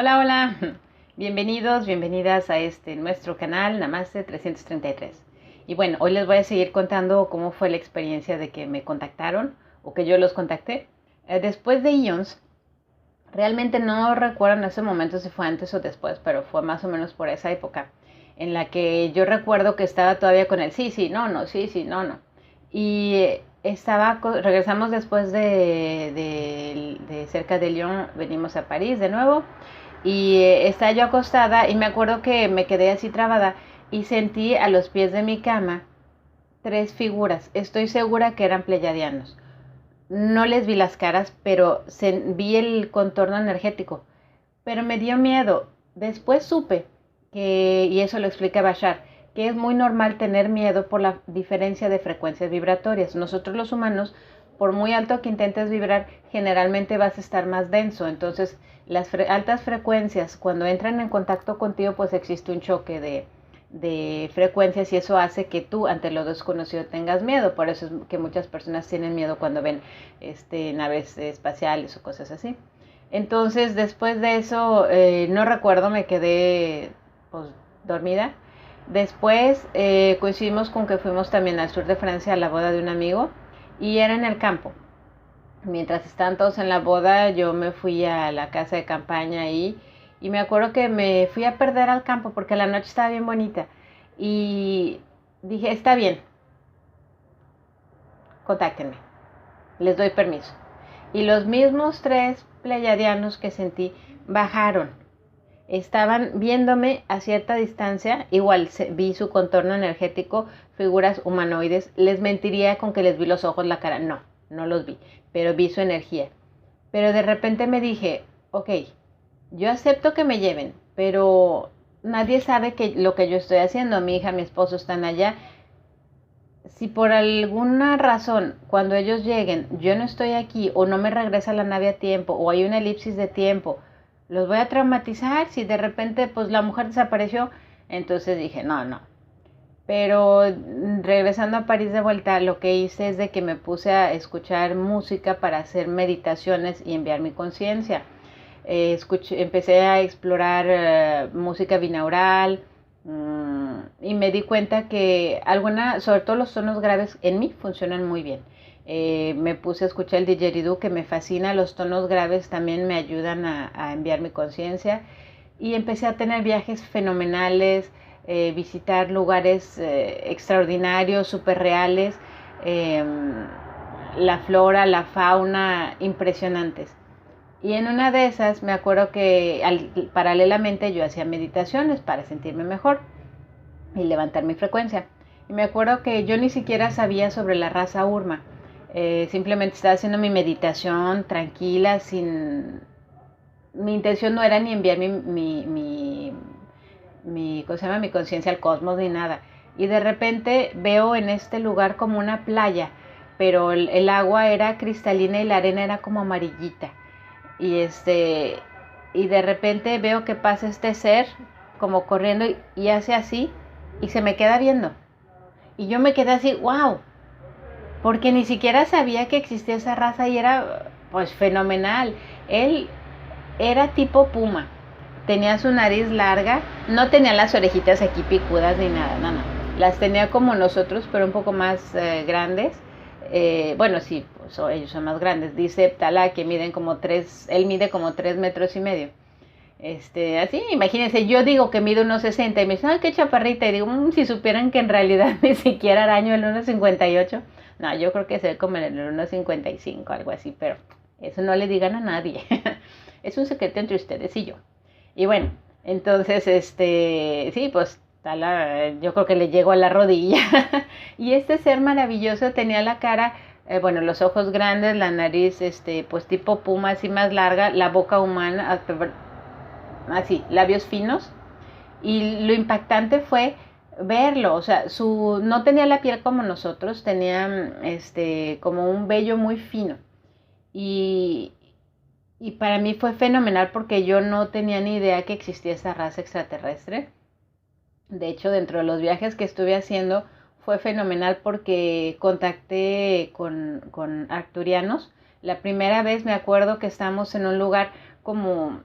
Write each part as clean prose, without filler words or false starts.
Hola, hola. Bienvenidos, bienvenidas a nuestro canal Namaste 333. Y bueno, hoy les voy a seguir contando cómo fue la experiencia de que me contactaron o que yo los contacté. Después de Ions, realmente no recuerdo en ese momento si fue antes o después, pero fue más o menos por esa época en la que yo recuerdo que estaba todavía con el sí, sí, no, no, sí, sí, no, no. Y regresamos después de cerca de Lyon, venimos a París de nuevo y estaba yo acostada y me acuerdo que me quedé así trabada y sentí a los pies de mi cama tres figuras. Estoy segura que eran pleyadianos. No les vi las caras, pero vi el contorno energético. Pero me dio miedo. Después supe y eso lo explica Bashar, que es muy normal tener miedo por la diferencia de frecuencias vibratorias. Nosotros los humanos, por muy alto que intentes vibrar, generalmente vas a estar más denso. Entonces, las altas frecuencias, cuando entran en contacto contigo, pues existe un choque de frecuencias y eso hace que tú ante lo desconocido tengas miedo. Por eso es que muchas personas tienen miedo cuando ven naves espaciales o cosas así. Entonces después de eso no recuerdo, me quedé pues dormida. Después coincidimos con que fuimos también al sur de Francia a la boda de un amigo y era en el campo. Mientras estaban todos en la boda, yo me fui a la casa de campaña ahí y me acuerdo que me fui a perder al campo porque la noche estaba bien bonita y dije, está bien, contáctenme, les doy permiso. Y los mismos tres pleyadianos que sentí bajaron. Estaban viéndome a cierta distancia, igual vi su contorno energético, figuras humanoides. Les mentiría con que les vi los ojos, la cara. No, no los vi, pero vi su energía. Pero de repente me dije, ok, yo acepto que me lleven, pero nadie sabe lo que yo estoy haciendo. Mi hija, mi esposo están allá. Si por alguna razón, cuando ellos lleguen, yo no estoy aquí o no me regresa la nave a tiempo o hay una elipsis de tiempo, los voy a traumatizar. Si de repente pues la mujer desapareció, entonces dije, no, no. Pero regresando a París de vuelta, lo que hice es de que me puse a escuchar música para hacer meditaciones y enviar mi conciencia. Empecé a explorar música binaural, y me di cuenta que sobre todo los tonos graves en mí funcionan muy bien. Me puse a escuchar el didgeridoo, que me fascina. Los tonos graves también me ayudan a enviar mi conciencia y empecé a tener viajes fenomenales, visitar lugares extraordinarios, súper reales, la flora, la fauna impresionantes. Y en una de esas me acuerdo que paralelamente yo hacía meditaciones para sentirme mejor y levantar mi frecuencia. Y me acuerdo que yo ni siquiera sabía sobre la raza Urma. Simplemente estaba haciendo mi meditación tranquila, mi intención no era ni enviar ¿cómo se llama? Mi conciencia al cosmos ni nada. Y de repente veo en este lugar como una playa, pero el agua era cristalina y la arena era como amarillita. Y y de repente veo que pasa este ser como corriendo y hace así y se me queda viendo. Y yo me quedé así, wow, porque ni siquiera sabía que existía esa raza y era pues fenomenal. Él era tipo puma, tenía su nariz larga, no tenía las orejitas aquí picudas ni nada, no, no. Las tenía como nosotros, pero un poco más grandes. Bueno, sí, pues, ellos son más grandes. Dice Ptala que miden como 3, él mide como 3,5 metros. Así, imagínense, yo digo que mide 1,60 y me dicen, ay, qué chaparrita. Y digo, si supieran que en realidad ni siquiera araño el 1,58. No, yo creo que se ve como en el 1,55, algo así, pero eso no le digan a nadie. Es un secreto entre ustedes y yo. Y bueno, entonces, sí, pues yo creo que le llego a la rodilla. Y este ser maravilloso tenía la cara, bueno, los ojos grandes, la nariz, pues tipo puma, así más larga, la boca humana, así, labios finos. Y lo impactante fue verlo, o sea, no tenía la piel como nosotros, tenía como un vello muy fino. Y, y para mí fue fenomenal porque yo no tenía ni idea que existía esa raza extraterrestre. De hecho, dentro de los viajes que estuve haciendo fue fenomenal porque contacté con arcturianos. La primera vez me acuerdo que estábamos en un lugar como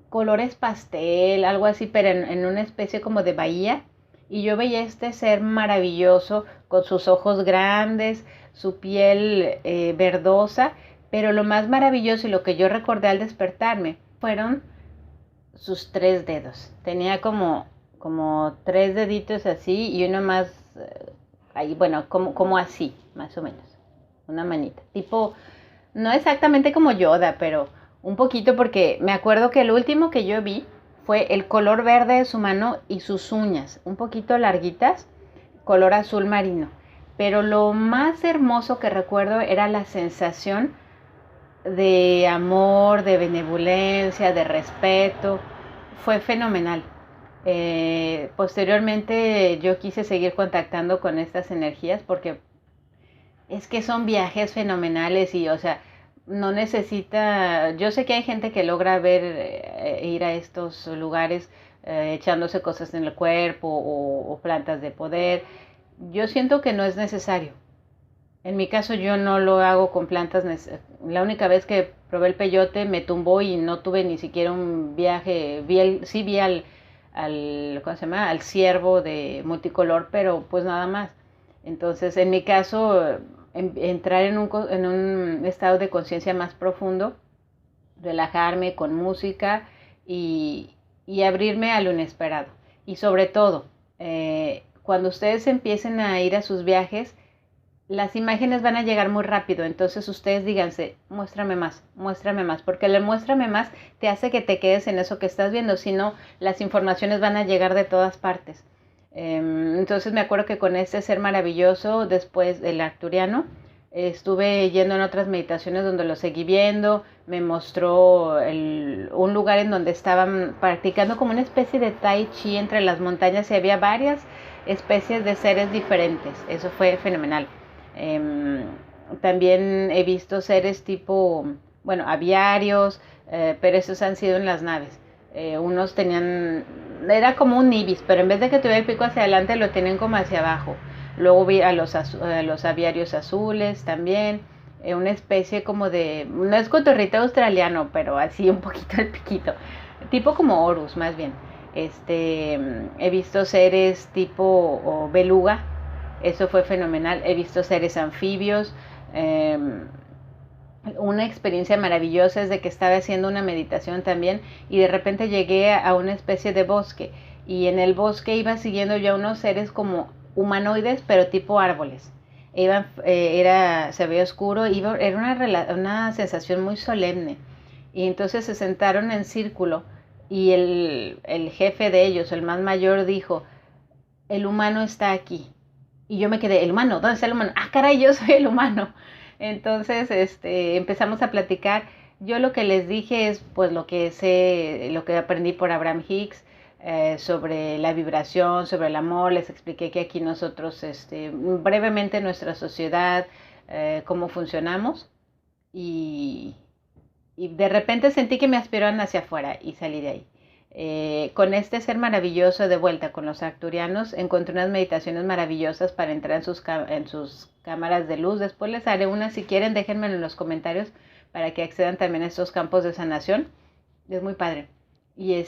colores pastel, algo así, pero en una especie como de bahía. Y yo veía este ser maravilloso con sus ojos grandes, su piel verdosa, pero lo más maravilloso y lo que yo recordé al despertarme fueron sus 3 dedos. Tenía como 3 deditos así y uno más ahí, bueno, como así, más o menos. Una manita. Tipo, no exactamente como Yoda, pero un poquito porque me acuerdo que el último que yo vi fue el color verde de su mano y sus uñas, un poquito larguitas, color azul marino. Pero lo más hermoso que recuerdo era la sensación de amor, de benevolencia, de respeto. Fue fenomenal. Posteriormente yo quise seguir contactando con estas energías porque es que son viajes fenomenales y, o sea, no necesita, yo sé que hay gente que logra ver, ir a estos lugares echándose cosas en el cuerpo o plantas de poder. Yo siento que no es necesario. En mi caso yo no lo hago con plantas. La única vez que probé el peyote me tumbó y no tuve ni siquiera un viaje. Sí vi ¿cómo se llama? Al ciervo de multicolor, pero pues nada más. Entonces, en mi caso, entrar en un estado de conciencia más profundo, relajarme con música y abrirme a lo inesperado. Y sobre todo, cuando ustedes empiecen a ir a sus viajes, las imágenes van a llegar muy rápido, entonces ustedes díganse, muéstrame más, porque el muéstrame más te hace que te quedes en eso que estás viendo, si no, las informaciones van a llegar de todas partes. Entonces me acuerdo que con este ser maravilloso, después del arturiano, estuve yendo en otras meditaciones donde lo seguí viendo, me mostró un lugar en donde estaban practicando como una especie de tai chi entre las montañas y había varias especies de seres diferentes, eso fue fenomenal. También he visto seres tipo, bueno, aviarios, pero esos han sido en las naves. Unos tenían, era como un ibis, pero en vez de que tuviera el pico hacia adelante, lo tienen como hacia abajo. Luego vi a los aviarios azules también, una especie como de, no es cotorrito australiano, pero así un poquito el piquito, tipo como Horus más bien. He visto seres tipo beluga, eso fue fenomenal. He visto seres anfibios. Una experiencia maravillosa es de que estaba haciendo una meditación también y de repente llegué a una especie de bosque y en el bosque iba siguiendo yo a unos seres como humanoides pero tipo árboles. Se veía oscuro, era una sensación muy solemne y entonces se sentaron en círculo y el jefe de ellos, el más mayor, dijo, el humano está aquí. Y yo me quedé, ¿el humano? ¿Dónde está el humano? Ah, caray, yo soy el humano. Entonces, empezamos a platicar. Yo lo que les dije es, pues, lo que sé, lo que aprendí por Abraham Hicks, sobre la vibración, sobre el amor. Les expliqué que aquí nosotros, brevemente nuestra sociedad, cómo funcionamos. Y, y de repente sentí que me aspiraban hacia afuera y salí de ahí. Con este ser maravilloso de vuelta con los arturianos, encontré unas meditaciones maravillosas para entrar en sus cámaras de luz. Después les haré una, si quieren, déjenmelo en los comentarios para que accedan también a estos campos de sanación. Es muy padre. Y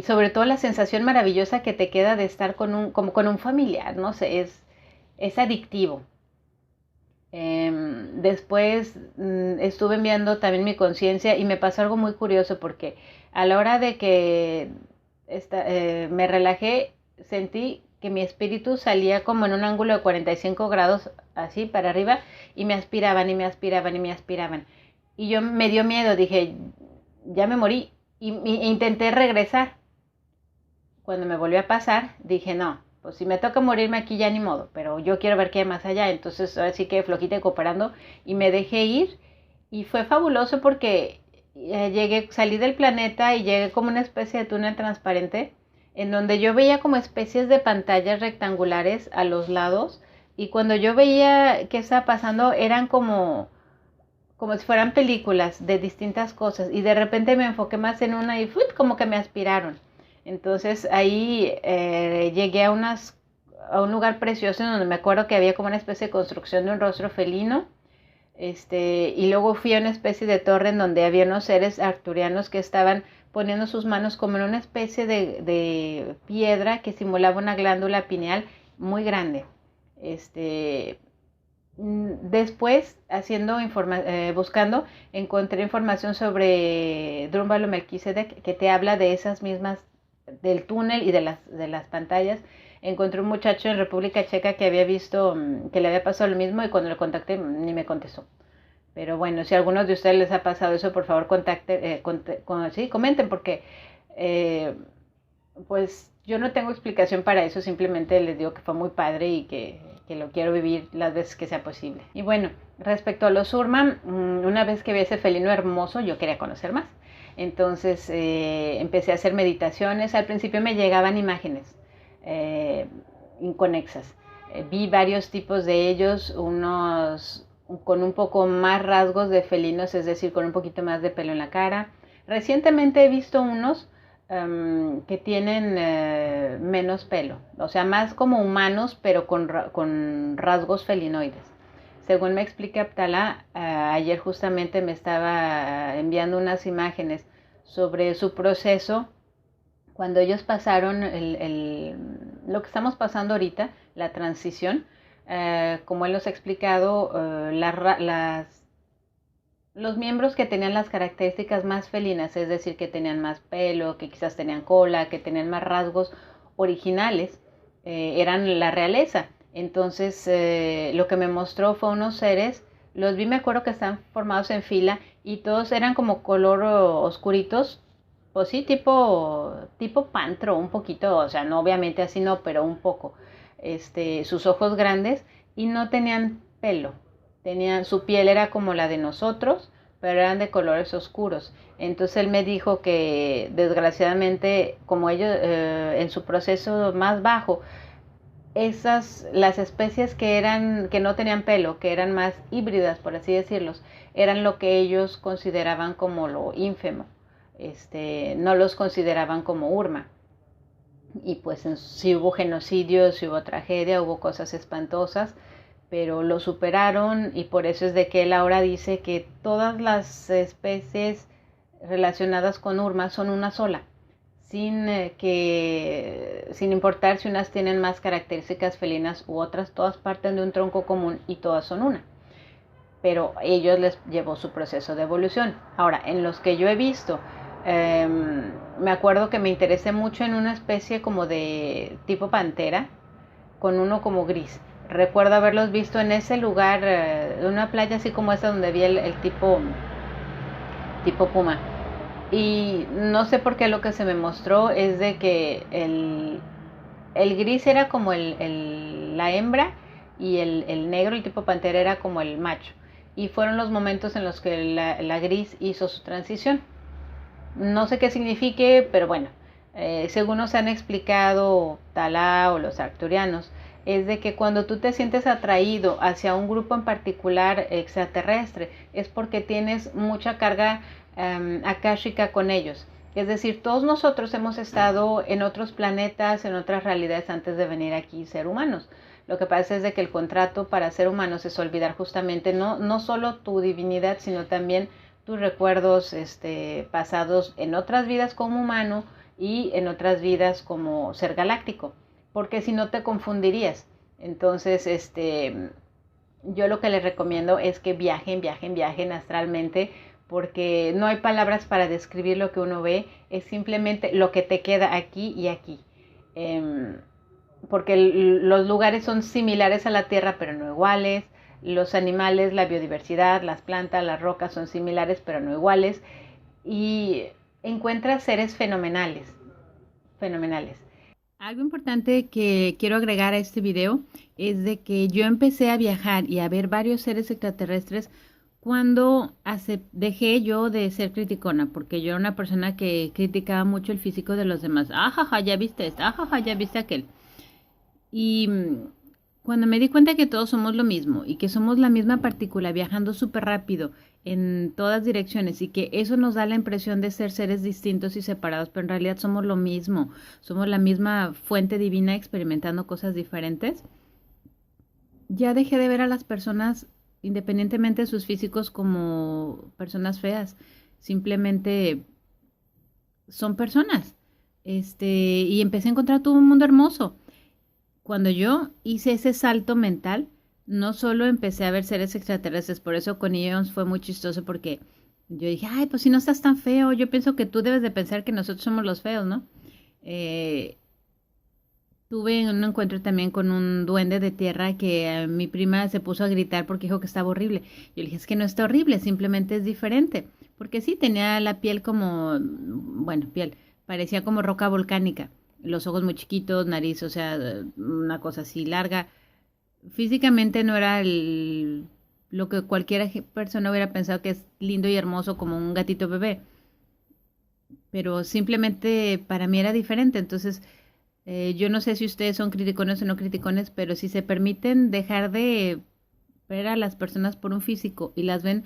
sobre todo la sensación maravillosa que te queda de estar como con un familiar, no sé, es adictivo. Después estuve enviando también mi conciencia y me pasó algo muy curioso porque a la hora de que me relajé, sentí que mi espíritu salía como en un ángulo de 45 grados así para arriba y me aspiraban y me aspiraban y me aspiraban. Y yo me dio miedo, dije, ya me morí e intenté regresar. Cuando me volvió a pasar, dije, no, pues si me toca morirme aquí ya ni modo, pero yo quiero ver qué hay más allá. Entonces ahora sí que flojita y cooperando y me dejé ir y fue fabuloso porque salí del planeta y llegué como una especie de túnel transparente en donde yo veía como especies de pantallas rectangulares a los lados y cuando yo veía qué estaba pasando eran como si fueran películas de distintas cosas y de repente me enfoqué más en una y como que me aspiraron. Entonces ahí llegué a un lugar precioso en donde me acuerdo que había como una especie de construcción de un rostro felino. Y luego fui a una especie de torre en donde había unos seres arturianos que estaban poniendo sus manos como en una especie de piedra que simulaba una glándula pineal muy grande. Después, buscando, encontré información sobre Drúmbalo Melquisedec, que te habla de esas mismas, del túnel y de las pantallas. Encontré un muchacho en República Checa que había visto que le había pasado lo mismo, y cuando le contacté ni me contestó. Pero bueno, si a algunos de ustedes les ha pasado eso, por favor sí, comenten, porque pues yo no tengo explicación para eso, simplemente les digo que fue muy padre y que lo quiero vivir las veces que sea posible. Y bueno, respecto a los Urma, una vez que vi ese felino hermoso, yo quería conocer más. Entonces empecé a hacer meditaciones. Al principio me llegaban imágenes inconexas. Vi varios tipos de ellos, unos con un poco más rasgos de felinos, es decir, con un poquito más de pelo en la cara. Recientemente he visto unos que tienen menos pelo, o sea, más como humanos, pero con rasgos felinoides. Según me explica Aptala, ayer justamente me estaba enviando unas imágenes sobre su proceso cuando ellos pasaron lo que estamos pasando ahorita, la transición. Como él nos ha explicado, los miembros que tenían las características más felinas, es decir, que tenían más pelo, que quizás tenían cola, que tenían más rasgos originales, eran la realeza. Entonces, lo que me mostró fue unos seres, los vi, me acuerdo que están formados en fila y todos eran como color oscuritos, pues sí, tipo pantro, un poquito, o sea, no obviamente así no, pero un poco. Sus ojos grandes y no tenían pelo. Su piel era como la de nosotros, pero eran de colores oscuros. Entonces él me dijo que desgraciadamente, como ellos en su proceso más bajo, las especies que no tenían pelo, que eran más híbridas, por así decirlos, eran lo que ellos consideraban como lo ínfemo. No los consideraban como Urma. Y pues sí hubo genocidios, sí hubo tragedia, hubo cosas espantosas, pero lo superaron, y por eso es de que él ahora dice que todas las especies relacionadas con Urma son una sola, sin importar si unas tienen más características felinas u otras, todas parten de un tronco común y todas son una. Pero ellos les llevó su proceso de evolución. Ahora, en los que yo he visto, me acuerdo que me interesé mucho en una especie como de tipo pantera, con uno como gris. Recuerdo haberlos visto en ese lugar, de una playa así como esta donde vi el tipo puma. Y no sé por qué lo que se me mostró es de que el gris era como la hembra, y el negro, el tipo pantera, era como el macho. Y fueron los momentos en los que la gris hizo su transición. No sé qué signifique, pero bueno, según nos han explicado Tala o los arcturianos, es de que cuando tú te sientes atraído hacia un grupo en particular extraterrestre, es porque tienes mucha carga akáshica con ellos. Es decir, todos nosotros hemos estado en otros planetas, en otras realidades antes de venir aquí ser humanos. Lo que pasa es de que el contrato para ser humanos es olvidar justamente no solo tu divinidad, sino también tus recuerdos pasados en otras vidas como humano y en otras vidas como ser galáctico, porque si no te confundirías. Entonces, yo lo que les recomiendo es que viajen astralmente, porque no hay palabras para describir lo que uno ve, es simplemente lo que te queda aquí y aquí. Porque los lugares son similares a la Tierra, pero no iguales. Los animales, la biodiversidad, las plantas, las rocas son similares, pero no iguales. Y encuentras seres fenomenales, fenomenales. Algo importante que quiero agregar a este video es de que yo empecé a viajar y a ver varios seres extraterrestres cuando dejé yo de ser criticona, porque yo era una persona que criticaba mucho el físico de los demás. Ajaja, ya viste esto, ajaja, ya viste aquel. Y cuando me di cuenta que todos somos lo mismo y que somos la misma partícula viajando súper rápido en todas direcciones, y que eso nos da la impresión de ser seres distintos y separados, pero en realidad somos lo mismo, somos la misma fuente divina experimentando cosas diferentes, ya dejé de ver a las personas independientemente de sus físicos como personas feas. Simplemente son personas. Y empecé a encontrar todo un mundo hermoso. Cuando yo hice ese salto mental, no solo empecé a ver seres extraterrestres, por eso con ellos fue muy chistoso porque yo dije, ay, pues si no estás tan feo, yo pienso que tú debes de pensar que nosotros somos los feos, ¿no? Eh, Tuve un encuentro también con un duende de tierra que mi prima se puso a gritar porque dijo que estaba horrible. Yo le dije, es que no está horrible, simplemente es diferente. Porque sí, tenía la piel como, bueno, piel, parecía como roca volcánica. Los ojos muy chiquitos, nariz, o sea, una cosa así larga. Físicamente no era lo que cualquier persona hubiera pensado que es lindo y hermoso como un gatito bebé. Pero simplemente para mí era diferente. Entonces, yo no sé si ustedes son criticones o no criticones, pero si se permiten dejar de ver a las personas por un físico y las ven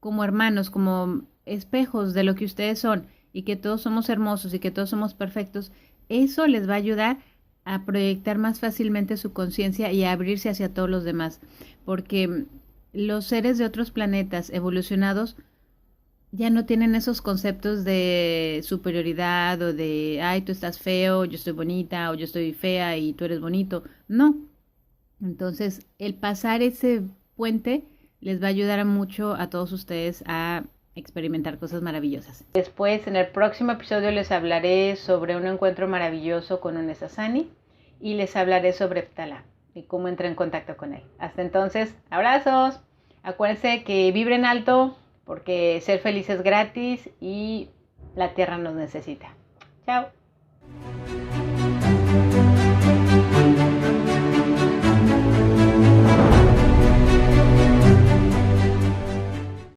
como hermanos, como espejos de lo que ustedes son y que todos somos hermosos y que todos somos perfectos, eso les va a ayudar a proyectar más fácilmente su conciencia y a abrirse hacia todos los demás, porque los seres de otros planetas evolucionados ya no tienen esos conceptos de superioridad o de, ay, tú estás feo, yo estoy bonita, o yo estoy fea y tú eres bonito. No. Entonces, el pasar ese puente les va a ayudar mucho a todos ustedes a experimentar cosas maravillosas. Después, en el próximo episodio, les hablaré sobre un encuentro maravilloso con un Sasani y les hablaré sobre Ptala y cómo entré en contacto con él. Hasta entonces, abrazos. Acuérdense que vibren alto, porque ser feliz es gratis y la tierra nos necesita. Chao.